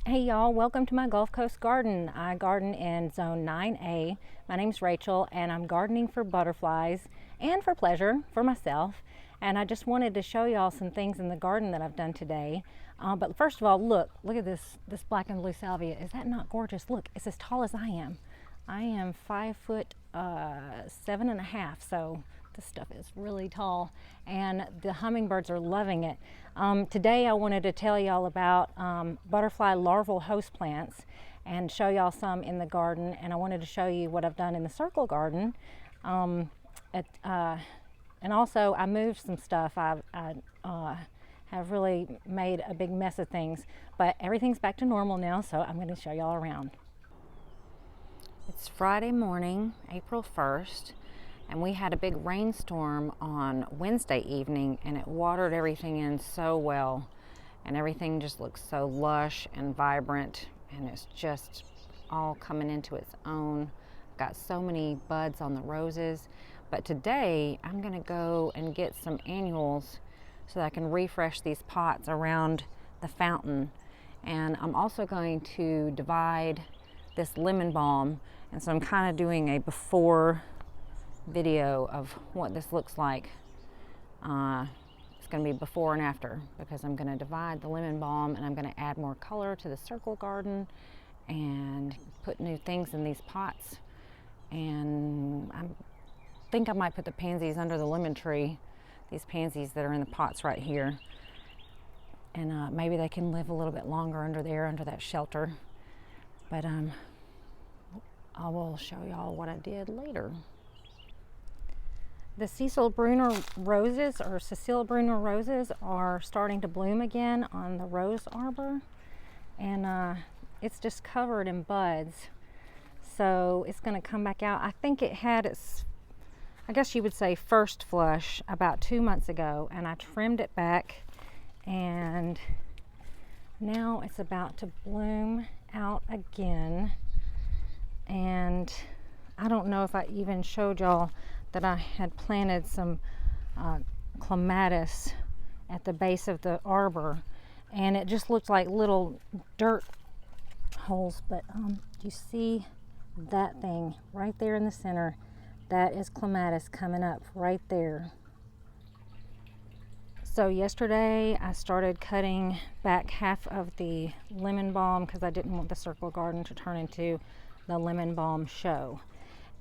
Hey y'all, welcome to my Gulf Coast garden. I garden in zone 9A. My name's Rachel and I'm gardening for butterflies and for pleasure for myself. And I just wanted to show y'all some things in the garden that I've done today. But first of all, look at this black and blue salvia. Is that not gorgeous? Look, it's as tall as I am. I am 5'7.5", so this stuff is really tall and the hummingbirds are loving it. Today I wanted to tell y'all about butterfly larval host plants and show y'all some in the garden, and I wanted to show you what I've done in the circle garden. And also I moved some stuff. I have really made a big mess of things, but everything's back to normal now, so I'm going to show y'all around. It's Friday morning, April 1st, and we had a big rainstorm on Wednesday evening, and it watered everything in so well, and everything just looks so lush and vibrant, and it's just all coming into its own. Got so many buds on the roses, but today I'm going to go and get some annuals so that I can refresh these pots around the fountain. And I'm also going to divide this lemon balm, and so I'm kind of doing a before video of what this looks like. It's going to be before and after, because I'm going to divide the lemon balm and I'm going to add more color to the circle garden and put new things in these pots. And I think I might put the pansies under the lemon tree, these pansies that are in the pots right here, and maybe they can live a little bit longer under there, under that shelter. But I will show y'all what I did later. The Cecil Bruner roses, or Cecil Bruner roses, are starting to bloom again on the rose arbor, and it's just covered in buds, so it's going to come back out. I think it had its, I guess you would say, first flush about 2 months ago, and I trimmed it back, and now it's about to bloom out again. And I don't know if I even showed y'all that I had planted some Clematis at the base of the arbor, and it just looked like little dirt holes. But you see that thing right there in the center? That is Clematis coming up right there. So yesterday I started cutting back half of the lemon balm because I didn't want the circle garden to turn into the lemon balm show.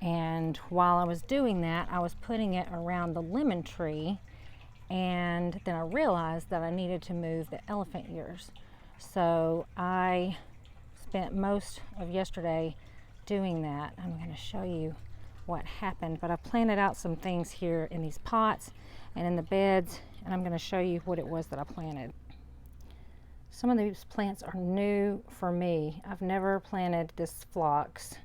And while I was doing that, I was putting it around the lemon tree, and then I realized that I needed to move the elephant ears. So I spent most of yesterday doing that. I'm going to show you what happened, but I planted out some things here in these pots and in the beds, and I'm going to show you what it was that I planted. Some of these plants are new for me. I've never planted this phlox,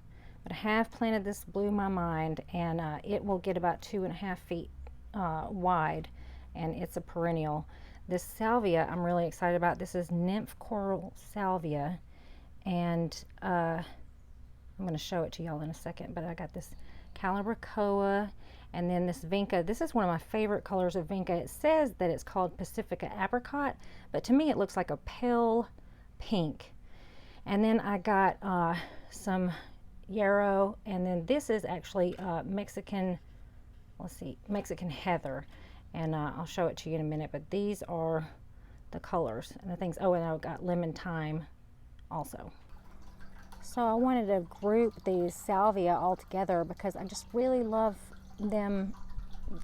but I have planted this Blew My Mind, and it will get about 2.5 feet wide, and it's a perennial. This salvia I'm really excited about. This is Nymph coral salvia, and I'm going to show it to y'all in a second, but I got this calibrachoa, and then this vinca. This is one of my favorite colors of vinca. It says that it's called Pacifica apricot, but to me it looks like a pale pink. And then I got some yarrow, and then this is actually Mexican heather, and I'll show it to you in a minute, but these are the colors and the things. Oh, and I've got lemon thyme also. So I wanted to group these salvia all together because I just really love them.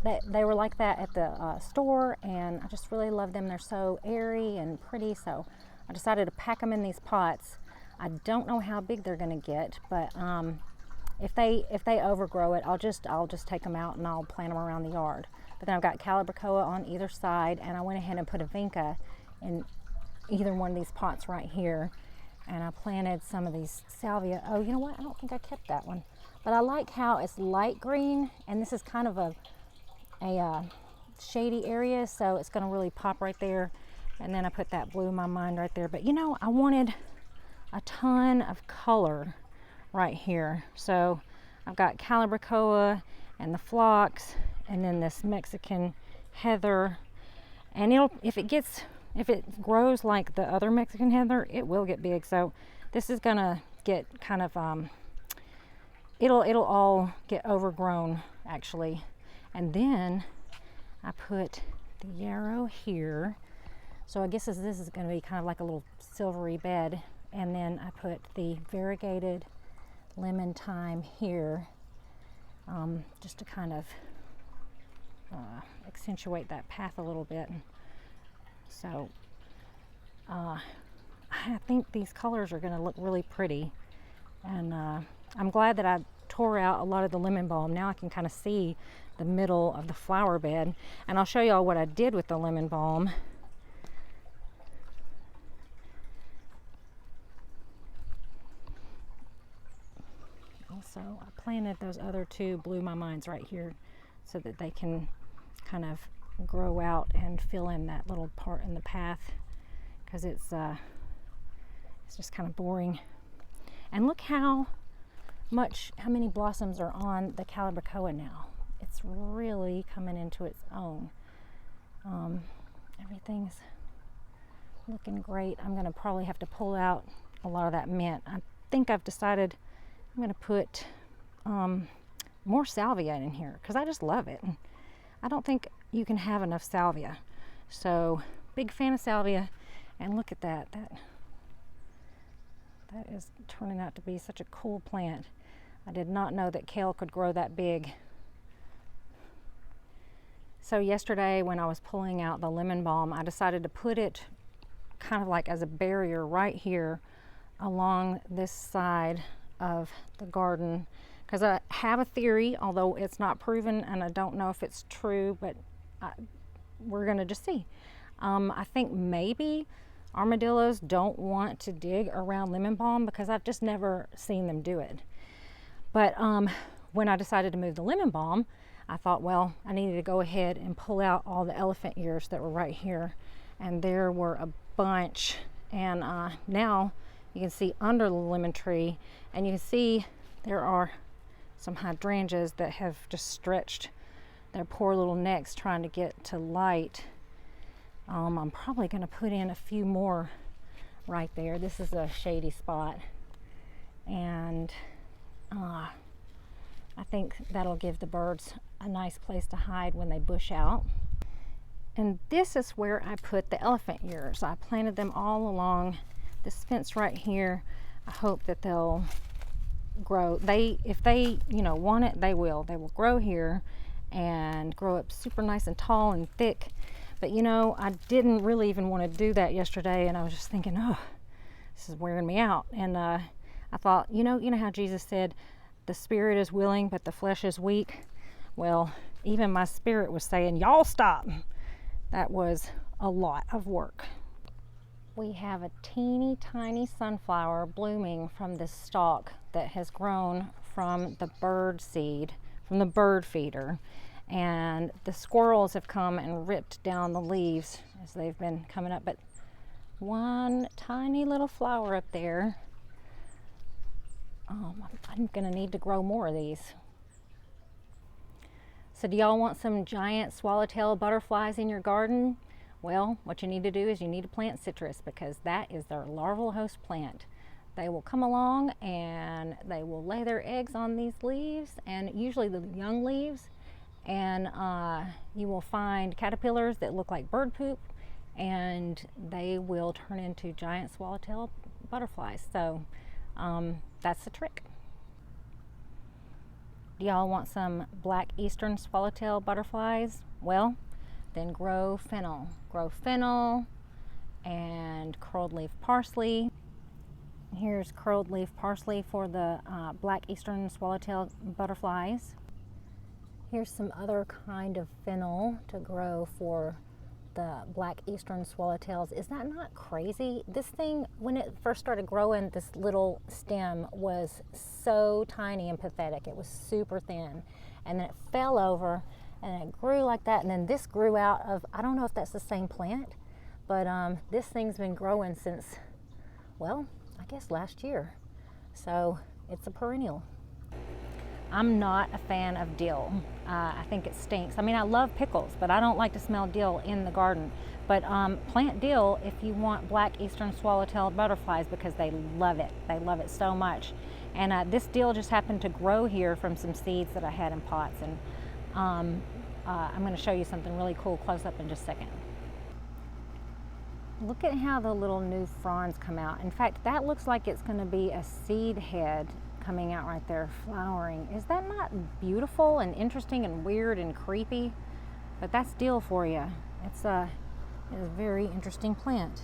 They were like that at the store, and I just really love them. They're so airy and pretty, so I decided to pack them in these pots. I don't know how big they're going to get, but if they overgrow it, I'll just take them out and I'll plant them around the yard. But then I've got calibrachoa on either side, and I went ahead and put a vinca in either one of these pots right here. And I planted some of these salvia. Oh, you know what? I don't think I kept that one. But I like how it's light green, and this is kind of a shady area, so it's going to really pop right there. And then I put that Blew My Mind right there. But you know, I wanted a ton of color right here. So I've got calibrachoa and the phlox, and then this Mexican heather. And if it gets If it grows like the other Mexican heather, it will get big. So this is gonna get kind of, it'll all get overgrown actually. And then I put the yarrow here. So I guess this is gonna be kind of like a little silvery bed. And then I put the variegated lemon thyme here, just to kind of accentuate that path a little bit. So I think these colors are going to look really pretty, and I'm glad that I tore out a lot of the lemon balm. Now I can kind of see the middle of the flower bed, and I'll show y'all what I did with the lemon balm. Also, I planted those other two blue mamines right here so that they can kind of grow out and fill in that little part in the path, because it's just kind of boring. And look how many blossoms are on the Calibrachoa now. It's really coming into its own. Everything's looking great. I'm going to probably have to pull out a lot of that mint. I think I've decided I'm going to put more salvia in here because I just love it. I don't think you can have enough salvia. So, big fan of salvia. And look at that. That is turning out to be such a cool plant. I did not know that kale could grow that big. So yesterday when I was pulling out the lemon balm, I decided to put it kind of like as a barrier right here along this side of the garden, because I have a theory, although it's not proven and I don't know if it's true, but we're gonna just see. I think maybe armadillos don't want to dig around lemon balm because I've just never seen them do it. But when I decided to move the lemon balm, I thought, well, I needed to go ahead and pull out all the elephant ears that were right here, and there were a bunch. And now you can see under the lemon tree, and you can see there are some hydrangeas that have just stretched their poor little necks trying to get to light. I'm probably going to put in a few more right there. This is a shady spot, and I think that'll give the birds a nice place to hide when they bush out. And this is where I put the elephant ears. I planted them all along this fence right here. I hope that they'll grow. If they want it, they will. They will grow here and grow up super nice and tall and thick. But I didn't really even want to do that yesterday, and I was just thinking, oh, this is wearing me out. And I thought, you know how Jesus said, the spirit is willing, but the flesh is weak? Well, even my spirit was saying, y'all stop. That was a lot of work. We have a teeny tiny sunflower blooming from this stalk that has grown from the bird seed, from the bird feeder. And the squirrels have come and ripped down the leaves as they've been coming up. But one tiny little flower up there. I'm gonna need to grow more of these. So do y'all want some giant swallowtail butterflies in your garden? Well, what you need to do is you need to plant citrus, because that is their larval host plant. They will come along and they will lay their eggs on these leaves, and usually the young leaves, and you will find caterpillars that look like bird poop, and they will turn into giant swallowtail butterflies. So that's the trick. Do y'all want some black eastern swallowtail butterflies? Well, then grow fennel. Grow fennel and curled leaf parsley. Here's curled leaf parsley for the black eastern swallowtail butterflies. Here's some other kind of fennel to grow for the black eastern swallowtails. Is that not crazy? This thing, when it first started growing, this little stem was so tiny and pathetic. It was super thin, and then it fell over and it grew like that, and then this grew out of, I don't know if that's the same plant, but this thing's been growing since, well, I guess last year. So it's a perennial. I'm not a fan of dill. I think it stinks. I mean, I love pickles, but I don't like to smell dill in the garden. But plant dill if you want black eastern swallowtail butterflies, because they love it. They love it so much. And this dill just happened to grow here from some seeds that I had in pots. And I'm going to show you something really cool close up in just a second. Look at how the little new fronds come out. In fact, that looks like it's going to be a seed head coming out right there, flowering. Is that not beautiful and interesting and weird and creepy? But that's dill for you. It's a very interesting plant.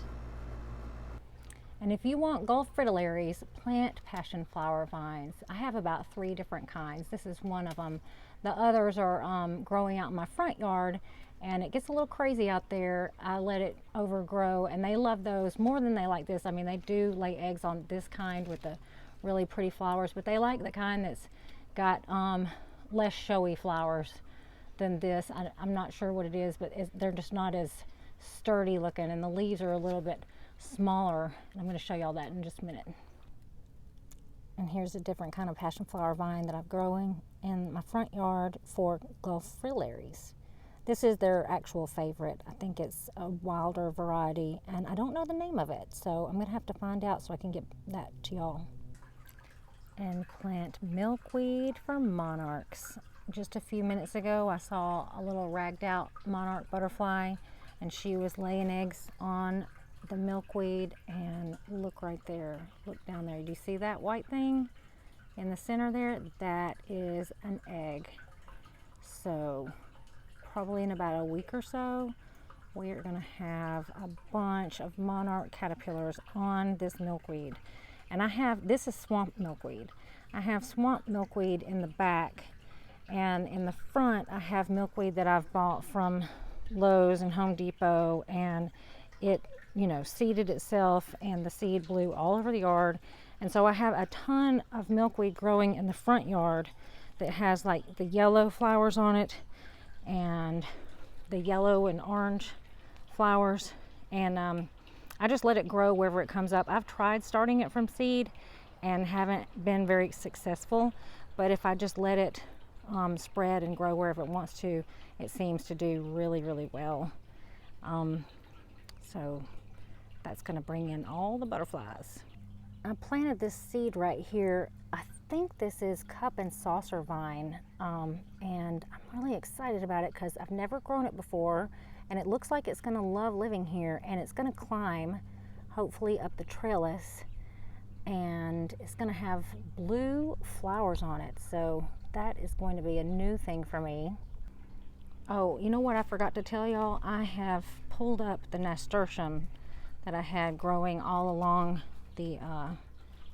And if you want Gulf fritillaries, plant passion flower vines. I have about 3 different kinds. This is one of them. The others are growing out in my front yard, and it gets a little crazy out there. I let it overgrow, and they love those more than they like this. I mean, they do lay eggs on this kind with the really pretty flowers, but they like the kind that's got less showy flowers than this. I'm not sure what it is, but they're just not as sturdy looking, and the leaves are a little bit smaller. I'm going to show y'all that in just a minute. And here's a different kind of passion flower vine that I'm growing in my front yard for Gulf fritillaries. This is their actual favorite. I think it's a wilder variety, and I don't know the name of it, so I'm going to have to find out so I can get that to y'all. And plant milkweed for monarchs. Just a few minutes ago, I saw a little ragged out monarch butterfly, and she was laying eggs on the milkweed. And look right there, look down there. Do you see that white thing in the center there? That is an egg. So probably in about a week or so, we are going to have a bunch of monarch caterpillars on this milkweed. And this is swamp milkweed. I have swamp milkweed in the back, and in the front I have milkweed that I've bought from Lowe's and Home Depot, and it, seeded itself, and the seed blew all over the yard. And so I have a ton of milkweed growing in the front yard that has like the yellow flowers on it, and the yellow and orange flowers. And I just let it grow wherever it comes up. I've tried starting it from seed and haven't been very successful, but if I just let it spread and grow wherever it wants to, it seems to do really, really well. So that's going to bring in all the butterflies. I planted this seed right here. I think this is cup and saucer vine, and I'm really excited about it because I've never grown it before, and it looks like it's going to love living here, and it's going to climb hopefully up the trellis, and it's going to have blue flowers on it. So that is going to be a new thing for me. Oh, you know what I forgot to tell y'all? I have pulled up the nasturtium that I had growing all along the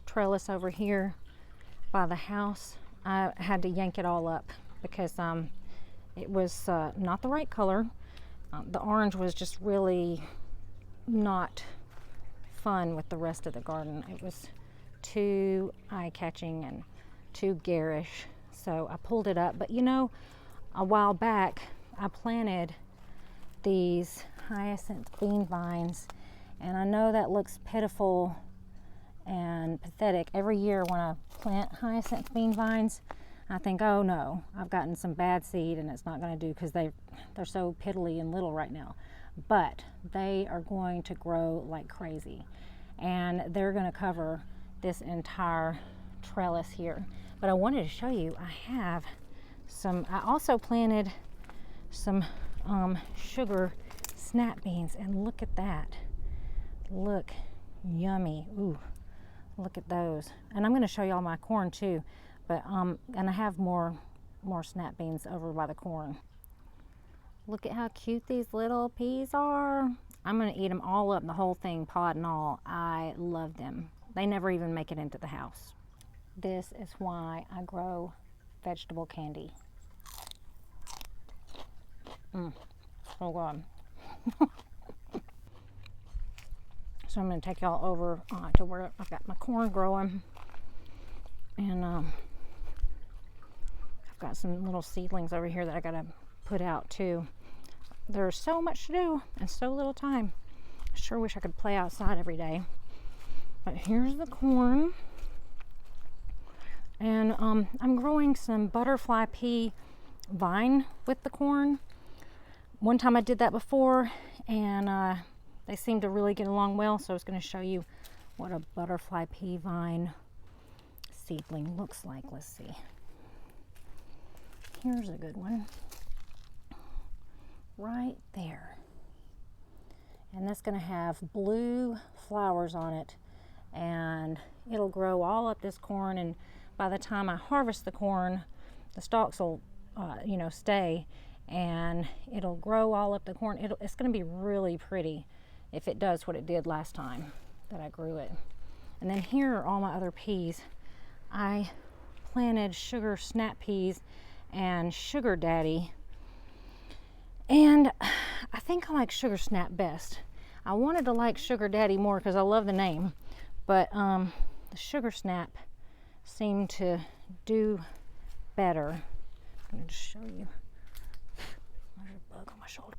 trellis over here by the house. I had to yank it all up because it was not the right color. The orange was just really not fun with the rest of the garden. It was too eye-catching and too garish, so I pulled it up. But a while back I planted these hyacinth bean vines, and I know that looks pitiful and pathetic. Every year when I plant hyacinth bean vines, I think, oh no, I've gotten some bad seed and it's not going to do, because they're so piddly and little right now. But they are going to grow like crazy, and they're going to cover this entire trellis here. But I wanted to show you, I also planted some sugar snap beans, and look at that. Look, yummy. Ooh, look at those. And I'm going to show y'all my corn too, but and I have more snap beans over by the corn. Look at how cute these little peas are. I'm going to eat them all up, the whole thing, pod and all. I love them. They never even make it into the house. This is why I grow vegetable candy. Oh God. So I'm going to take y'all over to where I've got my corn growing, and I've got some little seedlings over here that I got to put out too. There's so much to do and so little time. I sure wish I could play outside every day. But here's the corn, and I'm growing some butterfly pea vine with the corn. one time I did that before, and they seem to really get along well, so I was going to show you what a butterfly pea vine seedling looks like. Let's see. Here's a good one. Right there. And that's going to have blue flowers on it, and it'll grow all up this corn, and by the time I harvest the corn, the stalks will stay, and it'll grow all up the corn. It's going to be really pretty if it does what it did last time that I grew it. And then here are all my other peas. I planted sugar snap peas and sugar daddy, and I think I like sugar snap best. I wanted to like sugar daddy more because I love the name, but the sugar snap seemed to do better. I'm going to show you. There's a bug on my shoulder.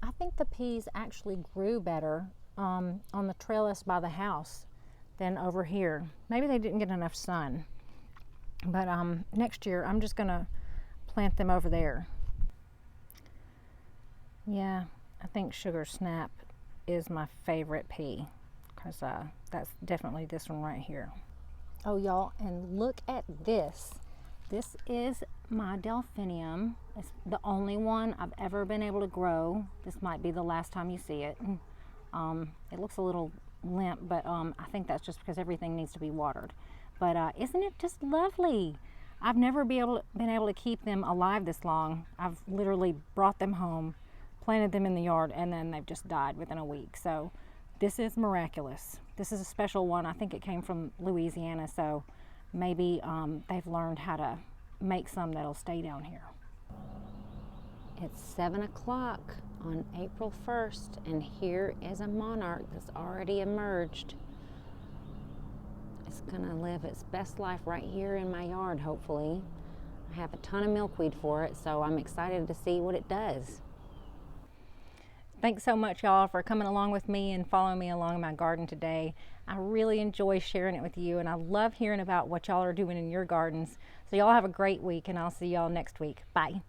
I think the peas actually grew better on the trellis by the house than over here. Maybe they didn't get enough sun, but next year I'm just going to plant them over there. Yeah, I think sugar snap is my favorite pea, because that's definitely this one right here. Oh, y'all, and look at this. This is my Delphinium. It's the only one I've ever been able to grow. This might be the last time you see it. It looks a little limp, but I think that's just because everything needs to be watered. But isn't it just lovely? I've never been able to keep them alive this long. I've literally brought them home, planted them in the yard, and then they've just died within a week. So this is miraculous. This is a special one. I think it came from Louisiana, so maybe they've learned how to make some that'll stay down here. It's 7 o'clock on April 1st, and here is a monarch that's already emerged. It's gonna live its best life right here in my yard, hopefully. I have a ton of milkweed for it, so I'm excited to see what it does. Thanks so much, y'all, for coming along with me and following me along in my garden today. I really enjoy sharing it with you, and I love hearing about what y'all are doing in your gardens. So y'all have a great week, and I'll see y'all next week. Bye.